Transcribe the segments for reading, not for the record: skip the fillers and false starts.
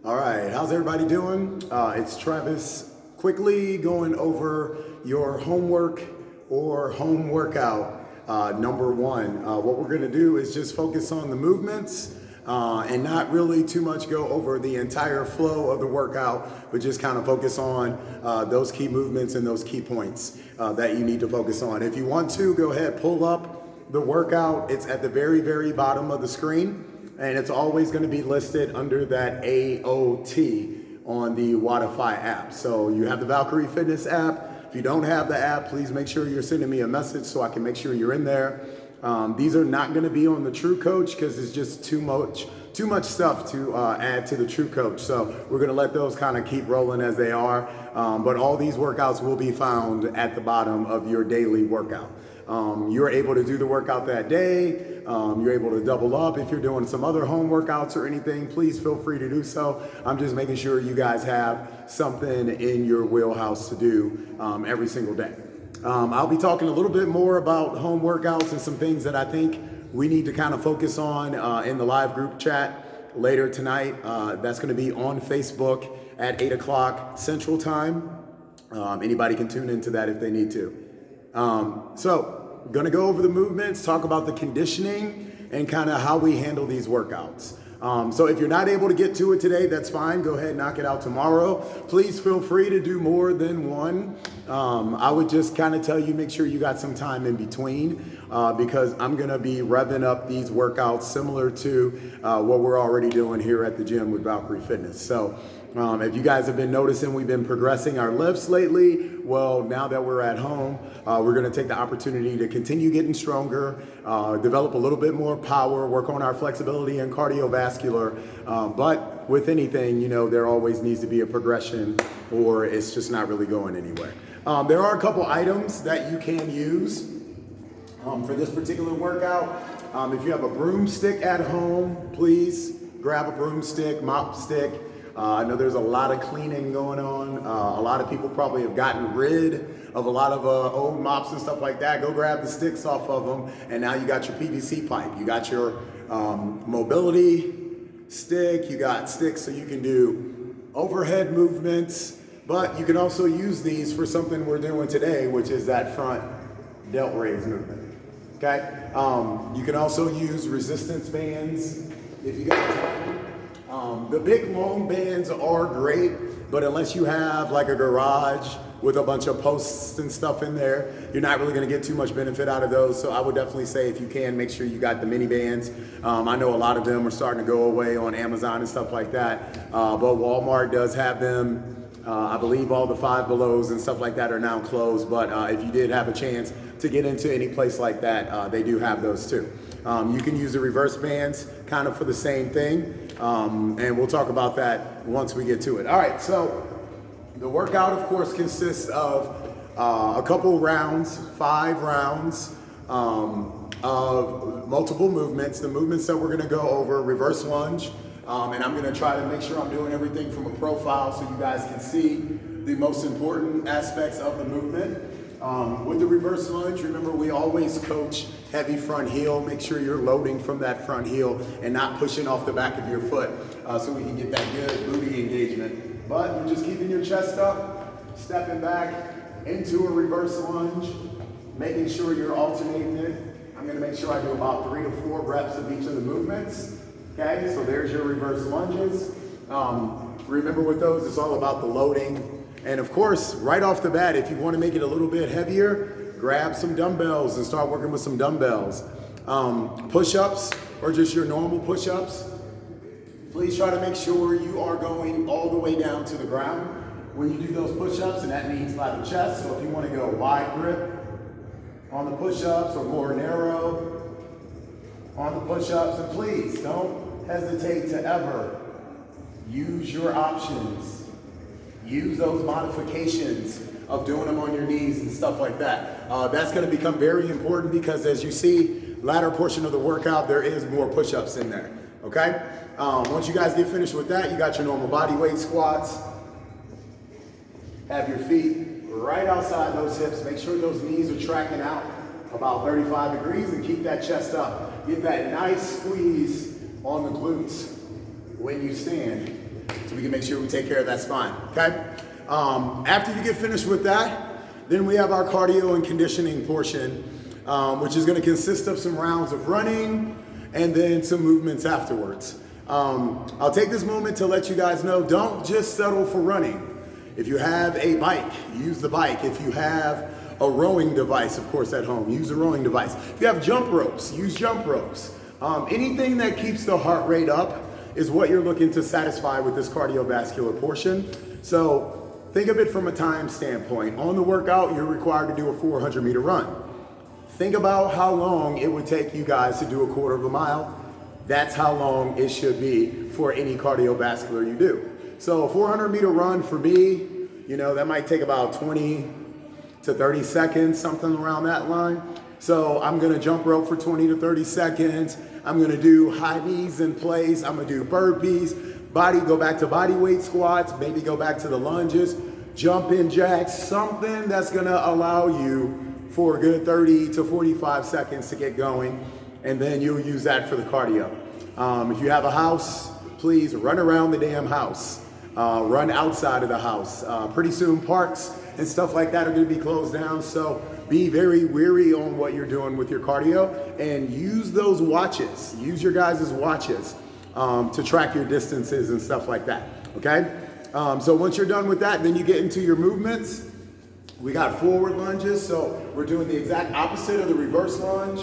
All right, how's everybody doing? It's Travis, quickly going over your homework or home workout number one. What we're gonna do is just focus on the movements and not really too much go over the entire flow of the workout, but just kind of focus on those key movements and those key points that you need to focus on. If you want to, go ahead, pull up the workout. It's at the very, very bottom of the screen. And it's always going to be listed under that AOT on the Wodify app. So you have the Valkyrie Fitness app. If you don't have the app, please make sure you're sending me a message so I can make sure you're in there. These are not going to be on the True Coach because it's just too much stuff to add to the True Coach. So we're going to let those kind of keep rolling as they are. But all these workouts will be found at the bottom of your daily workout. You're able to do the workout that day. You're able to double up. If you're doing some other home workouts or anything, please feel free to do so. I'm just making sure you guys have something in your wheelhouse to do every single day. I'll be talking a little bit more about home workouts and some things that I think we need to kind of focus on in the live group chat later tonight. That's going to be on Facebook at 8 o'clock Central Time. Anybody can tune into that if they need to. So gonna go over the movements, talk about the conditioning and kind of how we handle these workouts. So if you're not able to get to it today, that's fine. Go ahead, knock it out tomorrow. Please feel free to do more than one. I would just kind of tell you, make sure you got some time in between because I'm gonna be revving up these workouts similar to what we're already doing here at the gym with Valkyrie Fitness. So if you guys have been noticing, we've been progressing our lifts lately. Well, now that we're at home, we're gonna take the opportunity to continue getting stronger, develop a little bit more power, work on our flexibility and cardiovascular. But with anything, you know, there always needs to be a progression or it's just not really going anywhere. There are a couple items that you can use for this particular workout. If you have a broomstick at home, please grab a broomstick, mop stick. I know there's a lot of cleaning going on. A lot of people probably have gotten rid of a lot of old mops and stuff like that. Go grab the sticks off of them, and now you got your PVC pipe. You got your mobility stick. You got sticks so you can do overhead movements, but you can also use these for something we're doing today, which is that front delt raise movement. Okay? You can also use resistance bands if you got time. The big long bands are great, but unless you have like a garage with a bunch of posts and stuff in there, you're not really gonna get too much benefit out of those. So I would definitely say if you can, make sure you got the mini bands. I know a lot of them are starting to go away on Amazon and stuff like that, but Walmart does have them. I believe all the Five Belows and stuff like that are now closed, but if you did have a chance to get into any place like that, they do have those too. You can use the reverse bands kind of for the same thing. And we'll talk about that once we get to it. All right, so the workout, of course, consists of a couple rounds, 5 rounds of multiple movements. The movements that we're gonna go over: reverse lunge, and I'm gonna try to make sure I'm doing everything from a profile so you guys can see the most important aspects of the movement. With the reverse lunge, remember we always coach heavy front heel. Make sure you're loading from that front heel and not pushing off the back of your foot so we can get that good booty engagement. But you're just keeping your chest up, stepping back into a reverse lunge, making sure you're alternating it. I'm gonna make sure I do about 3 to 4 reps of each of the movements. Okay, so there's your reverse lunges. Remember with those, it's all about the loading. And of course, right off the bat, if you want to make it a little bit heavier, grab some dumbbells and start working with some dumbbells. Push-ups or just your normal push-ups. Please try to make sure you are going all the way down to the ground when you do those push-ups, and that means by the chest. So if you want to go wide grip on the push-ups or more narrow on the push-ups, and please don't hesitate to ever use your options. Use those modifications of doing them on your knees and stuff like that. That's gonna become very important because as you see, latter portion of the workout, there is more push-ups in there, okay? Once you guys get finished with that, you got your normal body weight squats. Have your feet right outside those hips. Make sure those knees are tracking out about 35 degrees and keep that chest up. Get that nice squeeze on the glutes when you stand. so we can make sure we take care of that spine, okay? After you get finished with that, then we have our cardio and conditioning portion, which is gonna consist of some rounds of running and then some movements afterwards. I'll take this moment to let you guys know, don't just settle for running. If you have a bike, use the bike. If you have a rowing device, of course, at home, use a rowing device. If you have jump ropes, use jump ropes. Anything that keeps the heart rate up is what you're looking to satisfy with this cardiovascular portion. So think of it from a time standpoint. On the workout, you're required to do a 400-meter run. Think about how long it would take you guys to do a quarter of a mile. That's how long it should be for any cardiovascular you do. So a 400-meter run for me, you know, that might take about 20 to 30 seconds, something around that line. So I'm gonna jump rope for 20 to 30 seconds. I'm gonna do high knees in place. I'm gonna do burpees, go back to body weight squats, maybe go back to the lunges, jumping jacks, something that's gonna allow you for a good 30 to 45 seconds to get going. And then you'll use that for the cardio. If you have a house, please run around the damn house. Run outside of the house. Pretty soon parks and stuff like that are gonna be closed down, so be very weary on what you're doing with your cardio and use those watches. Use your guys' watches to track your distances and stuff like that, okay? So once you're done with that, then you get into your movements. We got forward lunges, so we're doing the exact opposite of the reverse lunge.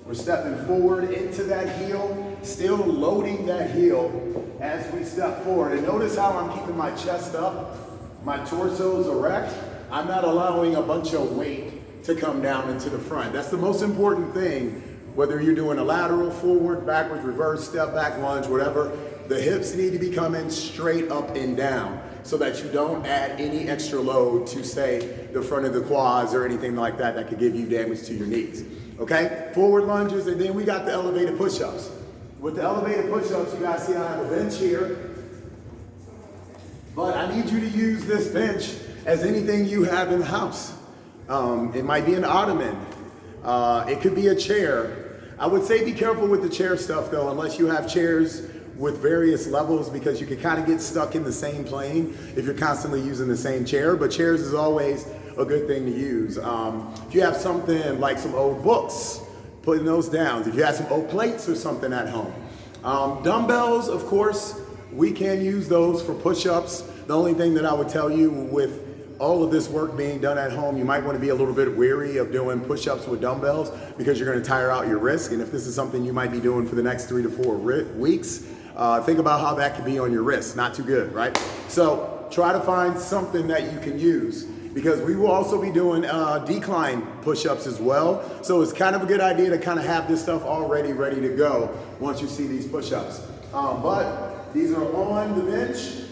We're stepping forward into that heel, still loading that heel as we step forward. And notice how I'm keeping my chest up, my torso's erect. I'm not allowing a bunch of weight to come down into the front. That's the most important thing, whether you're doing a lateral, forward, backwards, reverse, step back, lunge, whatever. The hips need to be coming straight up and down so that you don't add any extra load to, say, the front of the quads or anything like that that could give you damage to your knees. Okay, forward lunges, and then we got the elevated push-ups. With the elevated push-ups, you guys see I have a bench here, but I need you to use this bench as anything you have in the house. It might be an ottoman, it could be a chair. I would say be careful with the chair stuff though, unless you have chairs with various levels, because you can kind of get stuck in the same plane if you're constantly using the same chair, but chairs is always a good thing to use. If you have something like some old books, putting those down. If you have some old plates or something at home. Dumbbells, of course, we can use those for push-ups. The only thing that I would tell you with all of this work being done at home, you might want to be a little bit wary of doing push-ups with dumbbells because you're going to tire out your wrist. And if this is something you might be doing for the next 3 to 4 weeks, think about how that could be on your wrist. Not too good, right? So try to find something that you can use, because we will also be doing decline push-ups as well. So it's kind of a good idea to kind of have this stuff already ready to go once you see these push-ups. But these are on the bench.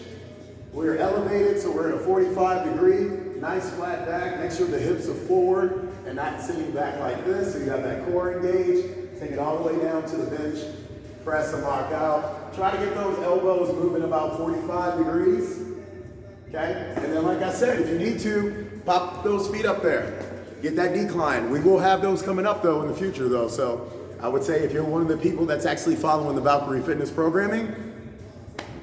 We're elevated, so we're in a 45-degree, nice flat back. Make sure the hips are forward and not sitting back like this. So you got that core engaged. Take it all the way down to the bench. Press and lock out. Try to get those elbows moving about 45 degrees. Okay, and then like I said, if you need to, pop those feet up there. Get that decline. We will have those coming up though in the future though. So I would say if you're one of the people that's actually following the Valkyrie fitness programming,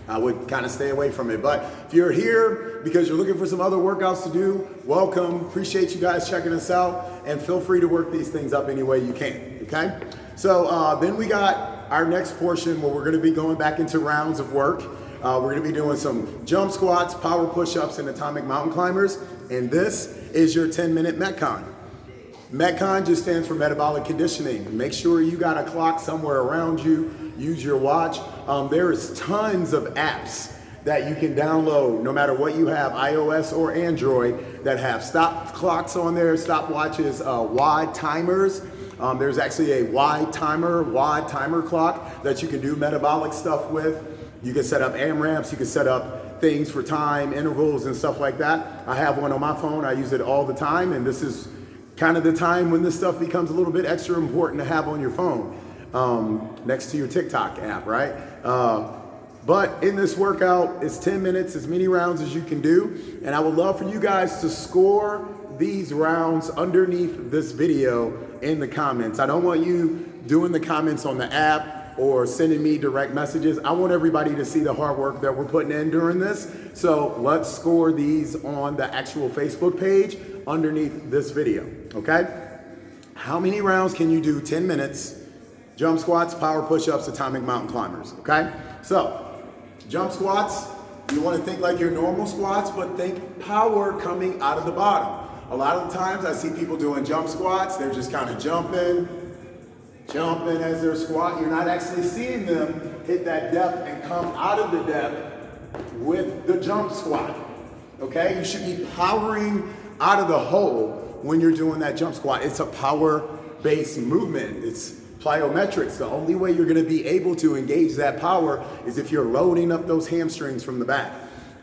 I would kind of stay away from it. But if you're here because you're looking for some other workouts to do, welcome. Appreciate you guys checking us out, and feel free to work these things up any way you can, okay? So then we got our next portion where we're gonna be going back into rounds of work. We're gonna be doing some jump squats, power push-ups, and atomic mountain climbers. And this is your 10-minute Metcon. Metcon just stands for metabolic conditioning. Make sure you got a clock somewhere around you. Use your watch. There is tons of apps that you can download, no matter what you have, iOS or Android, that have stop clocks on there, stopwatches, WOD timers. There's actually a WOD timer clock that you can do metabolic stuff with. You can set up AMRAPs, you can set up things for time, intervals, and stuff like that. I have one on my phone, I use it all the time, and this is kind of the time when this stuff becomes a little bit extra important to have on your phone, next to your TikTok app, right? But in this workout, it's 10 minutes, as many rounds as you can do, and I would love for you guys to score these rounds underneath this video in the comments. I don't want you doing the comments on the app or sending me direct messages. I want everybody to see the hard work that we're putting in during this. So let's score these on the actual Facebook page underneath this video, okay? How many rounds can you do 10 minutes? Jump squats, power push-ups, atomic mountain climbers, okay? So, jump squats, you wanna think like your normal squats, but think power coming out of the bottom. A lot of the times I see people doing jump squats, they're just kind of jumping as they're squatting. You're not actually seeing them hit that depth and come out of the depth with the jump squat, okay? You should be powering out of the hole when you're doing that jump squat. It's a power-based movement. It's plyometrics. The only way you're gonna be able to engage that power is if you're loading up those hamstrings from the back.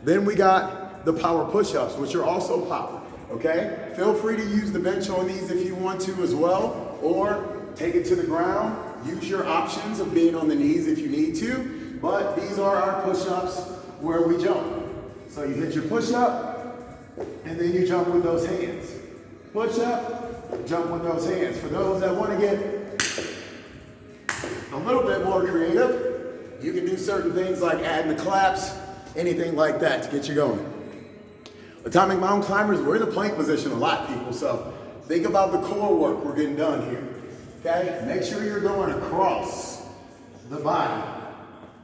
Then we got the power push-ups, which are also power, okay? Feel free to use the bench on these if you want to as well, or take it to the ground. Use your options of being on the knees if you need to, but these are our push-ups where we jump. So you hit your push-up, and then you jump with those hands. Push-up, jump with those hands. For those that wanna get a little bit more creative, you can do certain things like adding the claps, anything like that to get you going. Atomic mountain climbers, we're in the plank position a lot, people, so think about the core work we're getting done here, okay? Make sure you're going across the body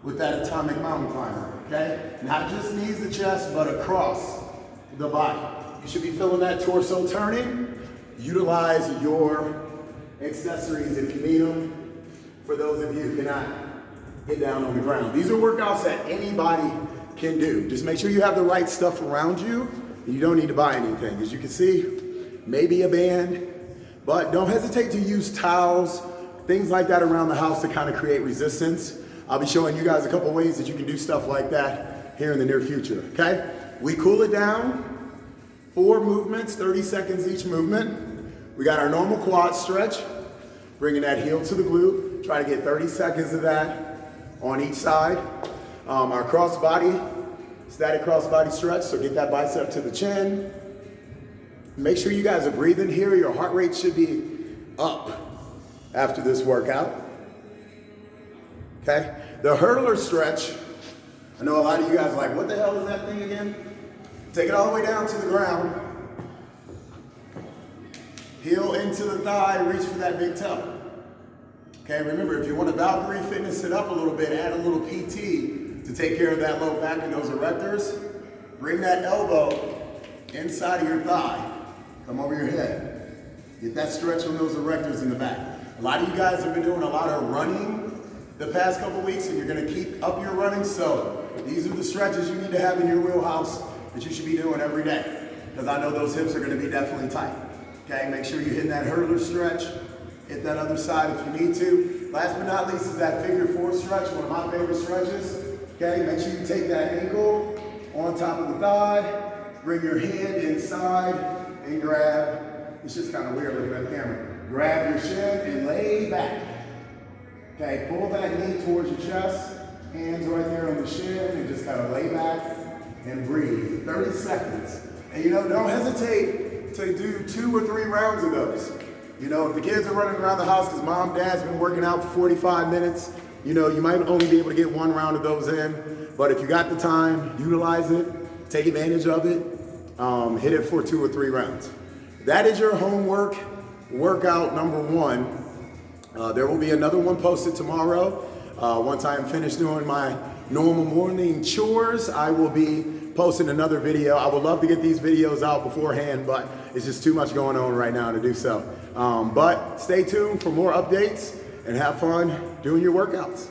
with that atomic mountain climber, okay? Not just knees to chest, but across the body. You should be feeling that torso turning. Utilize your accessories if you need them. For those of you who cannot get down on the ground. These are workouts that anybody can do. Just make sure you have the right stuff around you, and you don't need to buy anything. As you can see, maybe a band, but don't hesitate to use towels, things like that around the house to kind of create resistance. I'll be showing you guys a couple ways that you can do stuff like that here in the near future, okay? We cool it down, 4 movements, 30 seconds each movement. We got our normal quad stretch, bringing that heel to the glute. Try to get 30 seconds of that on each side. Our crossbody, static crossbody stretch, so get that bicep to the chin. Make sure you guys are breathing here. Your heart rate should be up after this workout. Okay? The hurdler stretch, I know a lot of you guys are like, what the hell is that thing again? Take it all the way down to the ground. Heel into the thigh, reach for that big toe. Okay, remember, if you want to Valkyrie fitness it up a little bit, add a little PT to take care of that low back and those erectors. Bring that elbow inside of your thigh. Come over your head. Get that stretch on those erectors in the back. A lot of you guys have been doing a lot of running the past couple weeks, and you're going to keep up your running, so these are the stretches you need to have in your wheelhouse that you should be doing every day, because I know those hips are going to be definitely tight. Okay, make sure you hit that hurdler stretch. Hit that other side if you need to. Last but not least is that figure 4 stretch, one of my favorite stretches. Okay, make sure you take that ankle on top of the thigh, bring your hand inside and grab. It's just kind of weird looking at the camera. Grab your shin and lay back. Okay, pull that knee towards your chest, hands right there on the shin, and just kind of lay back and breathe. 30 seconds. And you know, don't hesitate to do 2 or 3 rounds of those. You know, if the kids are running around the house because mom, dad's been working out for 45 minutes, you know, you might only be able to get 1 round of those in. But if you got the time, utilize it, take advantage of it, hit it for 2 or 3 rounds. That is your homework workout number 1. There will be another one posted tomorrow. Once I am finished doing my normal morning chores, I will be posting another video. I would love to get these videos out beforehand, but it's just too much going on right now to do so. But stay tuned for more updates and have fun doing your workouts.